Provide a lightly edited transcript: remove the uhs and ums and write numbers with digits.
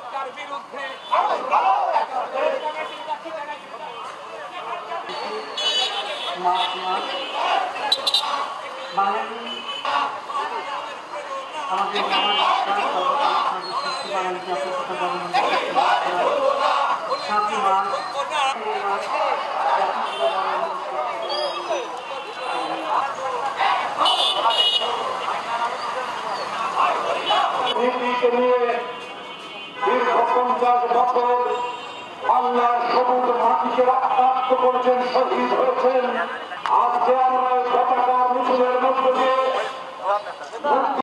আমাদের বিরুদ্ধে দীর্ঘ 50 বছর বাংলার সবুজ মাটিকে রক্তাক্ত করেছেন, শহীদ হয়েছেন। আজকে আমরা